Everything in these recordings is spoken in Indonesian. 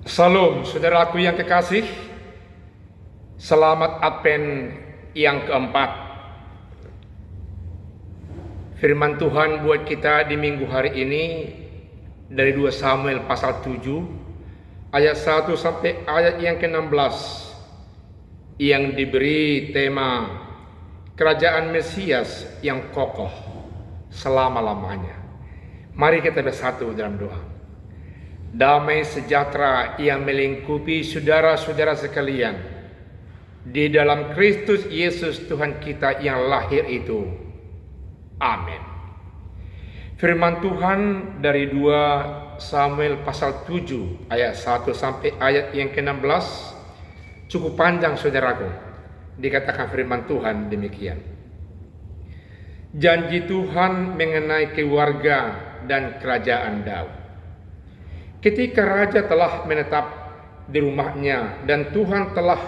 Salam, saudaraku yang kekasih. Selamat Advent yang keempat. Firman Tuhan buat kita di minggu hari ini dari 2 Samuel pasal 7 ayat 1 sampai ayat yang ke-16 yang diberi tema Kerajaan Mesias yang kokoh selama-lamanya. Mari kita bersatu dalam doa. Damai sejahtera yang melingkupi saudara-saudara sekalian di dalam Kristus Yesus Tuhan kita yang lahir itu. Amin. Firman Tuhan dari 2 Samuel pasal 7 ayat 1 sampai ayat yang ke-16 cukup panjang, saudaraku. Dikatakan firman Tuhan demikian. Janji Tuhan mengenai keluarga dan kerajaan Daud. Ketika raja telah menetap di rumahnya dan Tuhan telah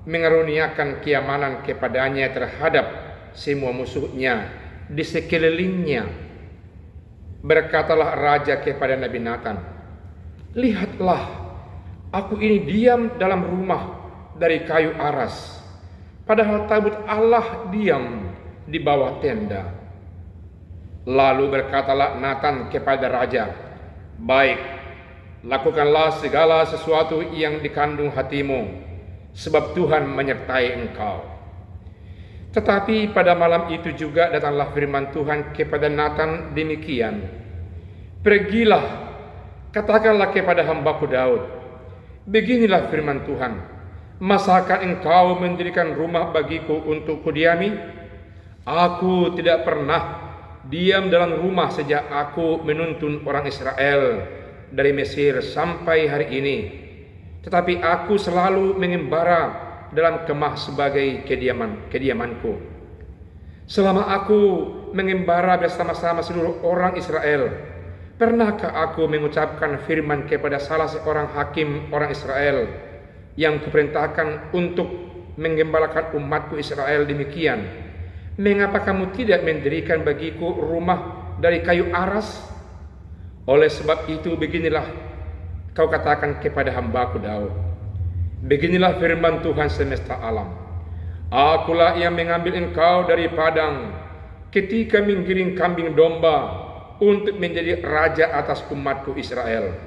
mengaruniakan keamanan kepadanya terhadap semua musuhnya di sekelilingnya, berkatalah raja kepada Nabi Nathan, "Lihatlah, aku ini diam dalam rumah dari kayu aras, padahal tabut Allah diam di bawah tenda." Lalu berkatalah Nathan kepada raja, "Baik, lakukanlah segala sesuatu yang dikandung hatimu, sebab Tuhan menyertai engkau." Tetapi pada malam itu juga datanglah firman Tuhan kepada Nathan demikian, "Pergilah, katakanlah kepada hambaku Daud, beginilah firman Tuhan, masakah engkau mendirikan rumah bagiku untuk kudiami? Aku tidak pernah diam dalam rumah sejak aku menuntun orang Israel dari Mesir sampai hari ini, tetapi aku selalu mengembara dalam kemah sebagai kediamanku. Selama aku mengembara bersama-sama seluruh orang Israel, pernahkah aku mengucapkan firman kepada salah seorang hakim orang Israel yang kuperintahkan untuk menggembalakan umatku Israel demikian, mengapa kamu tidak mendirikan bagiku rumah dari kayu aras? Oleh sebab itu beginilah kau katakan kepada hambaku Daud, beginilah firman Tuhan semesta alam, akulah yang mengambil engkau dari padang ketika menggiring kambing domba untuk menjadi raja atas umatku Israel.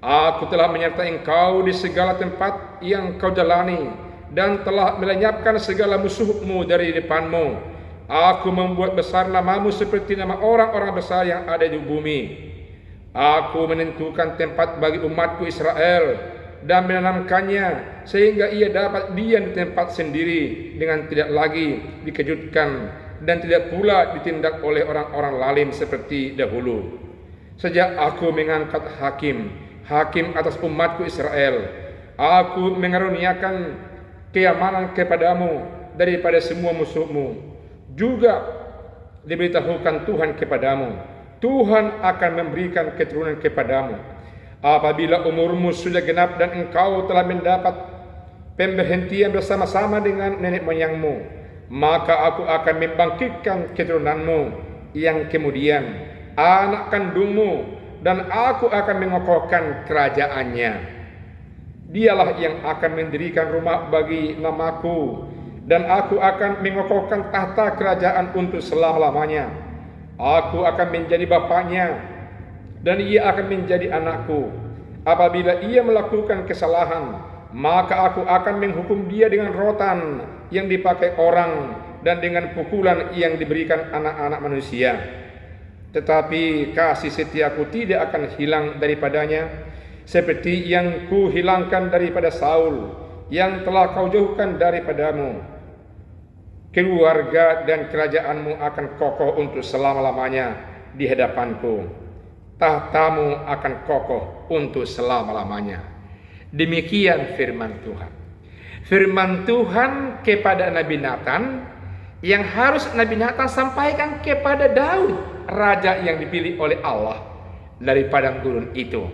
Aku telah menyertai engkau di segala tempat yang kau jalani dan telah melenyapkan segala musuhmu dari depanmu. Aku membuat besar namamu seperti nama orang-orang besar yang ada di bumi. Aku menentukan tempat bagi umatku Israel dan menanamkannya sehingga ia dapat diam di tempat sendiri dengan tidak lagi dikejutkan dan tidak pula ditindak oleh orang-orang lalim seperti dahulu. Sejak aku mengangkat hakim atas umatku Israel, aku mengaruniakan keamanan kepadamu daripada semua musuhmu. Juga diberitahukan Tuhan kepadamu, Tuhan akan memberikan keturunan kepadamu apabila umurmu sudah genap dan engkau telah mendapat pemberhentian bersama-sama dengan nenek moyangmu, maka aku akan membangkitkan keturunanmu yang kemudian, anak kandungmu, dan aku akan mengokohkan kerajaannya. Dialah yang akan mendirikan rumah bagi namaku, dan aku akan mengokohkan tahta kerajaan untuk selama-lamanya. Aku akan menjadi bapaknya dan ia akan menjadi anakku. Apabila ia melakukan kesalahan, maka aku akan menghukum dia dengan rotan yang dipakai orang dan dengan pukulan yang diberikan anak-anak manusia. Tetapi kasih setiaku tidak akan hilang daripadanya, seperti yang ku hilangkan daripada Saul yang telah kau jauhkan daripadamu. Keluarga dan kerajaanmu akan kokoh untuk selama-lamanya di hadapanku. Tahtamu akan kokoh untuk selama-lamanya." Demikian firman Tuhan. Firman Tuhan kepada Nabi Nathan yang harus Nabi Nathan sampaikan kepada Daud, raja yang dipilih oleh Allah dari padang gurun itu,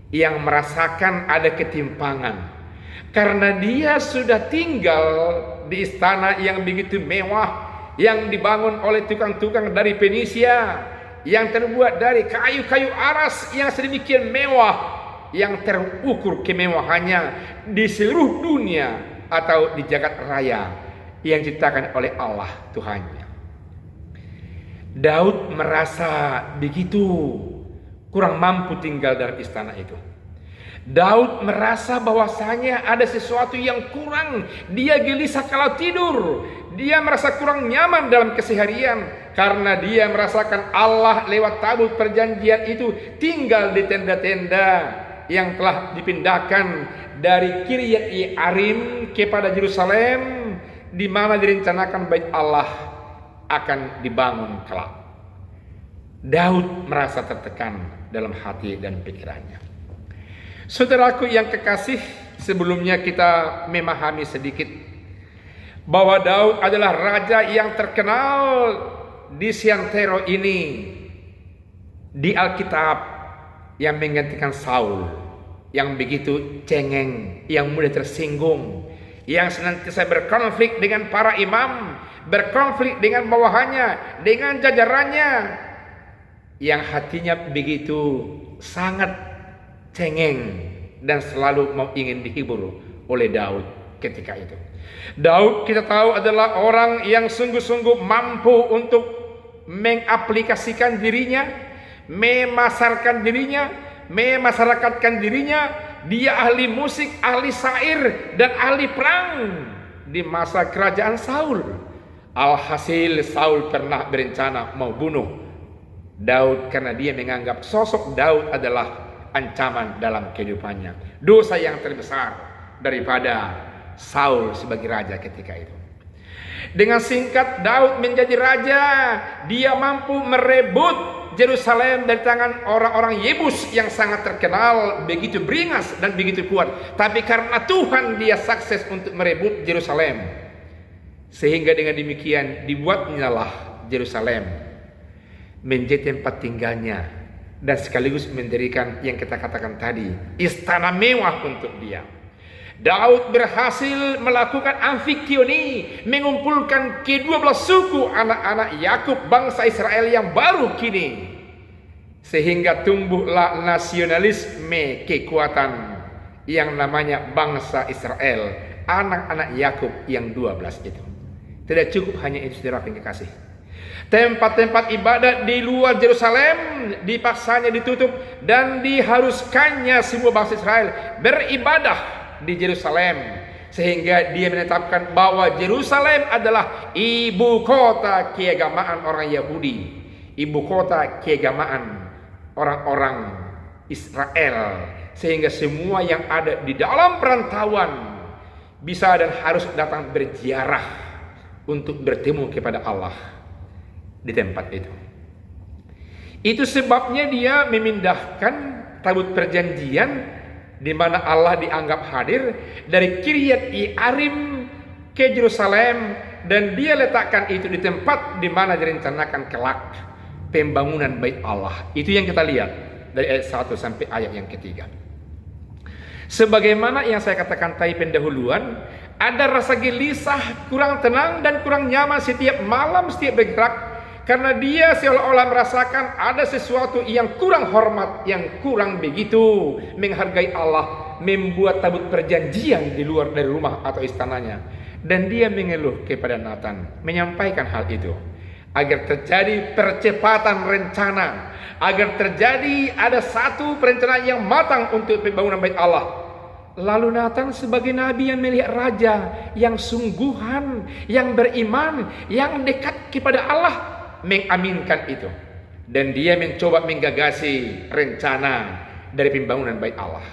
yang merasakan ada ketimpangan karena dia sudah tinggal di istana yang begitu mewah, yang dibangun oleh tukang-tukang dari Fenisia, yang terbuat dari kayu-kayu aras yang sedemikian mewah, yang terukur kemewahannya di seluruh dunia atau di jagat raya yang diciptakan oleh Allah Tuhannya. Daud merasa begitu kurang mampu tinggal dalam istana itu. Daud merasa bahwasanya ada sesuatu yang kurang. Dia gelisah kalau tidur. Dia merasa kurang nyaman dalam keseharian karena dia merasakan Allah lewat tabut perjanjian itu tinggal di tenda-tenda yang telah dipindahkan dari Kiryat Yearim kepada Yerusalem, di mana direncanakan bait Allah akan dibangun kelak. Daud merasa tertekan dalam hati dan pikirannya. Saudaraku yang kekasih, sebelumnya kita memahami sedikit bahwa Daud adalah raja yang terkenal di seantero ini di Alkitab, yang menggantikan Saul yang begitu cengeng, yang mudah tersinggung, yang senantiasa berkonflik dengan para imam, berkonflik dengan bawahannya, dengan jajarannya, yang hatinya begitu sangat cengeng dan selalu mau ingin dihibur oleh Daud ketika itu. Daud kita tahu adalah orang yang sungguh-sungguh mampu untuk mengaplikasikan dirinya, memasarkan dirinya, memasyarakatkan dirinya. Dia ahli musik, ahli syair, dan ahli perang di masa kerajaan Saul. Alhasil Saul pernah berencana mau bunuh Daud karena dia menganggap sosok Daud adalah ancaman dalam kehidupannya. Dosa yang terbesar daripada Saul sebagai raja ketika itu. Dengan singkat, Daud menjadi raja. Dia mampu merebut Yerusalem dari tangan orang-orang Yebus yang sangat terkenal, begitu beringas dan begitu kuat. Tapi karena Tuhan, dia sukses untuk merebut Yerusalem. Sehingga dengan demikian dibuatnyalah Yerusalem menjadi tempat tinggalnya, dan sekaligus mendirikan yang kita katakan tadi, istana mewah untuk dia. Daud berhasil melakukan amfikioni, mengumpulkan ke-12 suku anak-anak Yakub, bangsa Israel yang baru kini, sehingga tumbuhlah nasionalisme kekuatan yang namanya bangsa Israel, anak-anak Yakub yang 12 itu. Tidak cukup hanya itu, saudara yang kekasih. Tempat-tempat ibadat di luar Yerusalem dipaksanya ditutup dan diharuskannya semua bangsa Israel beribadah di Yerusalem, sehingga dia menetapkan bahwa Yerusalem adalah ibu kota keagamaan orang Yahudi, ibu kota keagamaan orang-orang Israel, sehingga semua yang ada di dalam perantauan bisa dan harus datang berziarah untuk bertemu kepada Allah di tempat itu. Itu sebabnya dia memindahkan tabut perjanjian di mana Allah dianggap hadir dari Kiryat Yearim ke Yerusalem, dan dia letakkan itu di tempat di mana direncanakan kelak pembangunan bait Allah. Itu yang kita lihat dari ayat 1 sampai ayat yang ketiga. Sebagaimana yang saya katakan tadi pendahuluan, ada rasa gelisah, kurang tenang dan kurang nyaman setiap malam, setiap bergerak, karena dia seolah-olah merasakan ada sesuatu yang kurang hormat, yang kurang begitu menghargai Allah, membuat tabut perjanjian di luar dari rumah atau istananya. Dan dia mengeluh kepada Nathan, menyampaikan hal itu agar terjadi percepatan rencana, agar terjadi ada satu perencanaan yang matang untuk pembangunan bait Allah. Lalu Nathan sebagai nabi yang melihat raja yang sungguhan, yang beriman, yang dekat kepada Allah, mengaminkan itu, dan dia mencoba menggagasi rencana dari pembangunan bait Allah.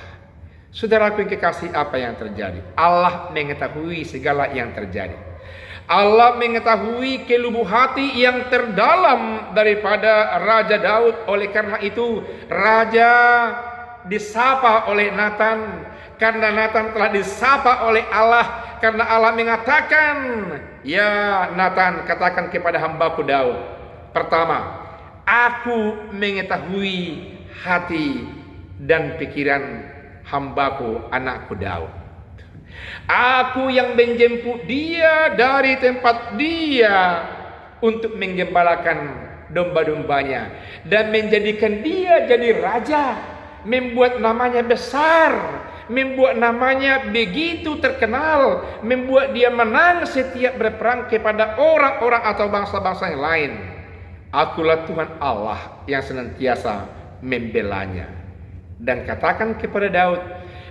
Saudaraku yang kekasih, apa yang terjadi? Allah mengetahui segala yang terjadi. Allah mengetahui kelubuk hati yang terdalam daripada Raja Daud. Oleh karena itu raja disapa oleh Nathan, karena Nathan telah disapa oleh Allah, karena Allah mengatakan, "Ya Nathan, katakan kepada hambaku Daud, pertama, aku mengetahui hati dan pikiran hambaku, anakku Daud. Aku yang menjemput dia dari tempat dia untuk menggembalakan domba-dombanya dan menjadikan dia jadi raja membuat namanya besar, membuat namanya begitu terkenal, membuat dia menang setiap berperang kepada orang-orang atau bangsa-bangsa yang lain. Akulah Tuhan Allah yang senantiasa membelanya. Dan katakan kepada Daud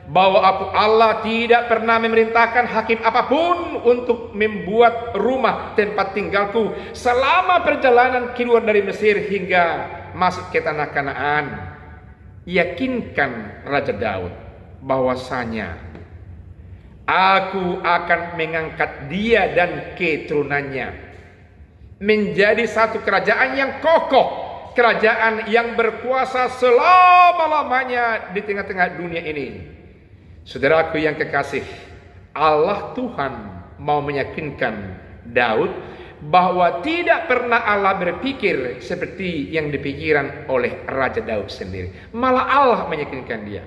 bahwa aku Allah tidak pernah memerintahkan hakim apapun untuk membuat rumah tempat tinggalku selama perjalanan keluar dari Mesir hingga masuk ke tanah Kanaan. Yakinkan Raja Daud bahwasanya aku akan mengangkat dia dan keturunannya menjadi satu kerajaan yang kokoh, kerajaan yang berkuasa selama-lamanya di tengah-tengah dunia ini. Saudaraku yang kekasih, Allah Tuhan mau meyakinkan Daud bahwa tidak pernah Allah berpikir seperti yang dipikirkan oleh Raja Daud sendiri. Malah Allah meyakinkan dia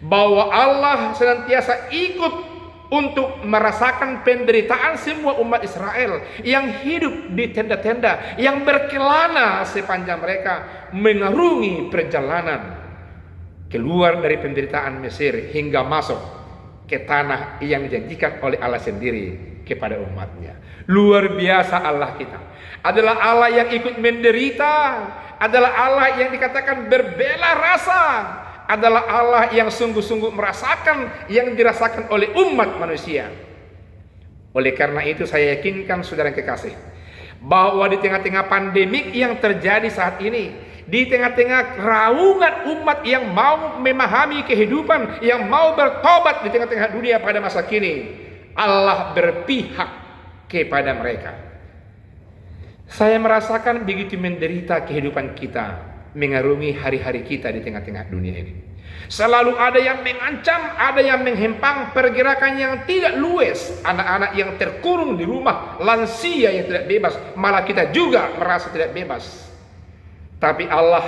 bahwa Allah senantiasa ikut untuk merasakan penderitaan semua umat Israel yang hidup di tenda-tenda, yang berkelana sepanjang mereka mengarungi perjalanan keluar dari penderitaan Mesir hingga masuk ke tanah yang dijanjikan oleh Allah sendiri kepada umatnya. Luar biasa Allah kita. Adalah Allah yang ikut menderita, adalah Allah yang dikatakan berbela rasa, adalah Allah yang sungguh-sungguh merasakan yang dirasakan oleh umat manusia. Oleh karena itu saya yakinkan saudara yang kekasih, bahwa di tengah-tengah pandemik yang terjadi saat ini, di tengah-tengah raungan umat yang mau memahami kehidupan, yang mau bertobat di tengah-tengah dunia pada masa kini, Allah berpihak kepada mereka. Saya merasakan begitu menderita kehidupan kita, mengarungi hari-hari kita di tengah-tengah dunia ini. Selalu ada yang mengancam, ada yang menghempang pergerakan yang tidak luwes, anak-anak yang terkurung di rumah, lansia yang tidak bebas, malah kita juga merasa tidak bebas. Tapi Allah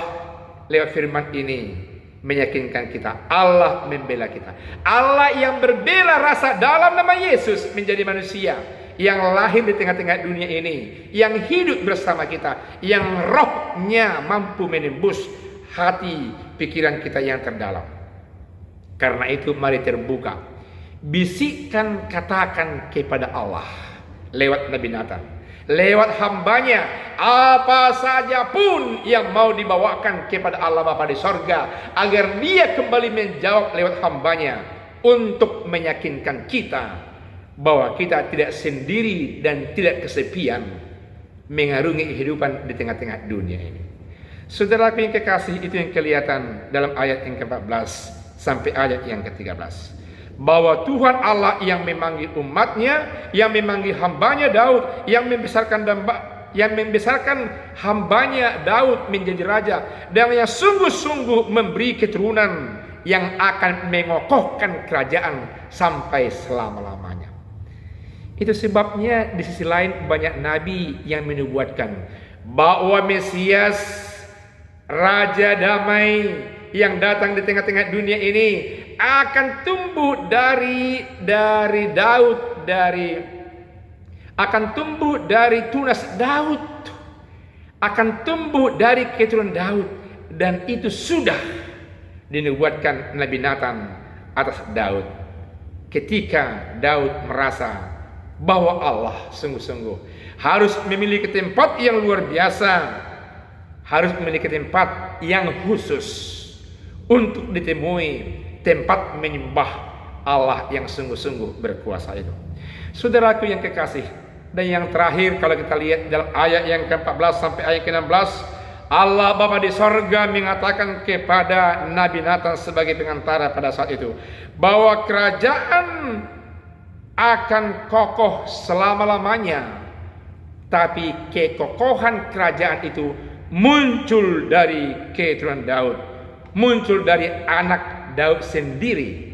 lewat firman ini meyakinkan kita, Allah membela kita. Allah yang berbela rasa dalam nama Yesus menjadi manusia, yang lahir di tengah-tengah dunia ini, yang hidup bersama kita, yang rohnya mampu menembus hati pikiran kita yang terdalam. Karena itu mari terbuka, bisikkan, katakan kepada Allah lewat Nabi Nathan, lewat hambanya, apa saja pun yang mau dibawakan kepada Allah Bapa di sorga, agar dia kembali menjawab lewat hambanya untuk meyakinkan kita bahwa kita tidak sendiri dan tidak kesepian mengarungi kehidupan di tengah-tengah dunia ini. Saudaraku yang kekasih, itu yang kelihatan dalam ayat yang ke-14 sampai ayat yang ke-13. Bahwa Tuhan Allah yang memanggil umatnya, yang memanggil hambanya Daud, yang membesarkan hambanya Daud menjadi raja, dan yang sungguh-sungguh memberi keturunan yang akan mengokohkan kerajaan sampai selama-lamanya. Itu sebabnya di sisi lain banyak nabi yang menubuatkan bahwa Mesias, Raja damai yang datang di tengah-tengah dunia ini akan tumbuh dari Daud, akan tumbuh dari tunas Daud, akan tumbuh dari keturunan Daud, dan itu sudah dinubuatkan Nabi Nathan atas Daud. Ketika Daud merasa bahwa Allah sungguh-sungguh harus memiliki tempat yang luar biasa, harus memiliki tempat yang khusus untuk ditemui, tempat menyembah Allah yang sungguh-sungguh berkuasa itu. Saudaraku yang kekasih, dan yang terakhir kalau kita lihat dalam ayat yang ke-14 sampai ayat ke-16, Allah Bapa di sorga mengatakan kepada Nabi Nathan sebagai pengantara pada saat itu, bahwa kerajaan akan kokoh selama-lamanya, tapi kekokohan kerajaan itu muncul dari keturunan Daud, muncul dari anak Daud sendiri,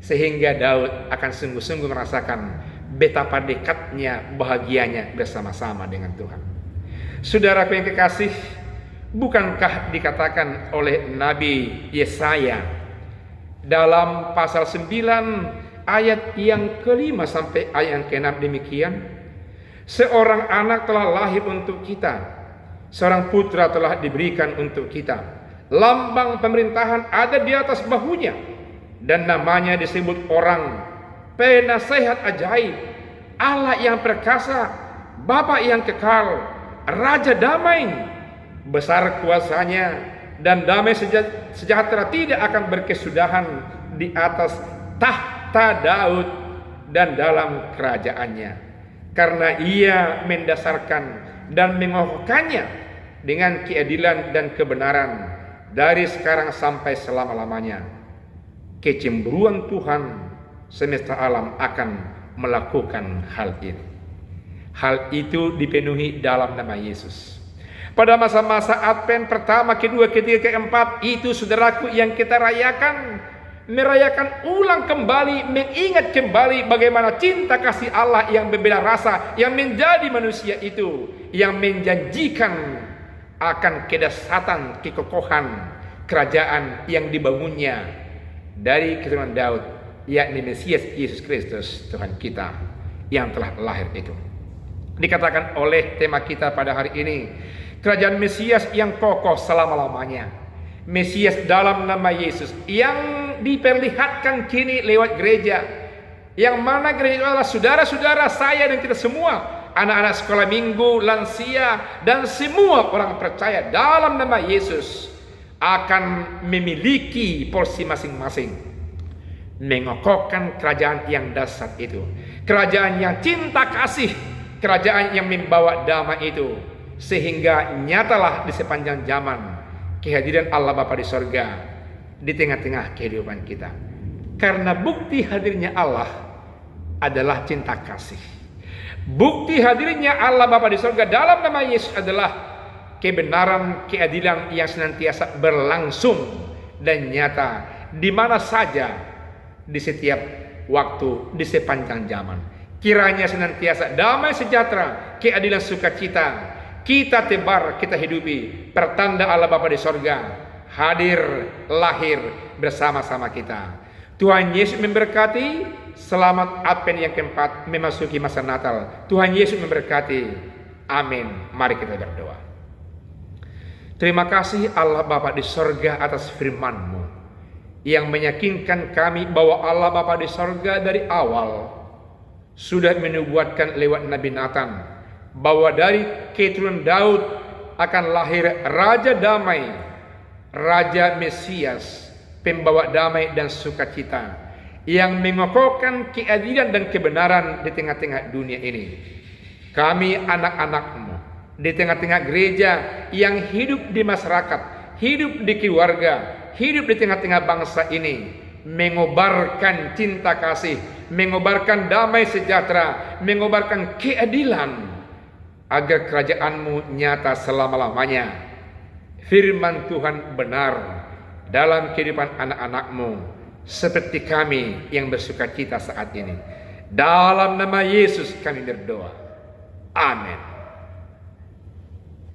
sehingga Daud akan sungguh-sungguh merasakan betapa dekatnya, bahagianya bersama-sama dengan Tuhan. Saudaraku yang kekasih, bukankah dikatakan oleh Nabi Yesaya dalam pasal 9 ayat yang ke-5 sampai ayat yang ke-6 demikian? Seorang anak telah lahir untuk kita, seorang putra telah diberikan untuk kita, lambang pemerintahan ada di atas bahunya, dan namanya disebut orang penasehat ajaib, Allah yang perkasa, Bapa yang kekal, Raja damai. Besar kuasanya dan damai sejahtera tidak akan berkesudahan di atas tahta Daud dan dalam kerajaannya, karena ia mendasarkan dan mengokohkannya dengan keadilan dan kebenaran dari sekarang sampai selama-lamanya. Kecemburuan Tuhan semesta alam akan melakukan hal ini. Hal itu dipenuhi dalam nama Yesus. Pada masa-masa Advent pertama, kedua, ketiga, keempat, itu saudaraku yang kita rayakan, merayakan ulang kembali, mengingat kembali bagaimana cinta kasih Allah yang berbeda rasa, yang menjadi manusia itu, yang menjanjikan akan kedahsyatan, kekokohan kerajaan yang dibangunnya dari keturunan Daud, yakni Mesias Yesus Kristus Tuhan kita yang telah lahir itu. Dikatakan oleh tema kita pada hari ini, kerajaan Mesias yang kokoh selama-lamanya. Mesias dalam nama Yesus yang diperlihatkan kini lewat gereja, yang mana gereja itu adalah saudara-saudara saya dan kita semua, anak-anak sekolah minggu, lansia, dan semua orang percaya dalam nama Yesus akan memiliki porsi masing-masing, mengokohkan kerajaan yang dahsyat itu, kerajaan yang cinta kasih, kerajaan yang membawa damai itu, sehingga nyatalah di sepanjang zaman kehadiran Allah Bapa di sorga di tengah-tengah kehidupan kita. Karena bukti hadirnya Allah adalah cinta kasih. Bukti hadirnya Allah Bapa di sorga dalam nama Yesus adalah kebenaran, keadilan yang senantiasa berlangsung dan nyata di mana saja, di setiap waktu, di sepanjang zaman. Kiranya senantiasa damai sejahtera, keadilan sukacita kita tebar, kita hidupi, pertanda Allah Bapa di sorga hadir, lahir bersama-sama kita. Tuhan Yesus memberkati. Selamat Advent yang keempat memasuki masa Natal. Tuhan Yesus memberkati. Amin. Mari kita berdoa. Terima kasih Allah Bapa di sorga atas firman-Mu yang meyakinkan kami bahwa Allah Bapa di sorga dari awal sudah menubuatkan lewat Nabi Nathan bahwa dari keturunan Daud akan lahir Raja Damai, Raja Mesias, pembawa damai dan sukacita, yang mengokohkan keadilan dan kebenaran di tengah-tengah dunia ini. Kami anak-anak-Mu di tengah-tengah gereja yang hidup di masyarakat, hidup di keluarga, hidup di tengah-tengah bangsa ini, mengobarkan cinta kasih, mengobarkan damai sejahtera, mengobarkan keadilan, agar kerajaan-Mu nyata selama-lamanya. Firman Tuhan benar dalam kehidupan anak-anak-Mu seperti kami yang bersukacita saat ini. Dalam nama Yesus kami berdoa. Amin.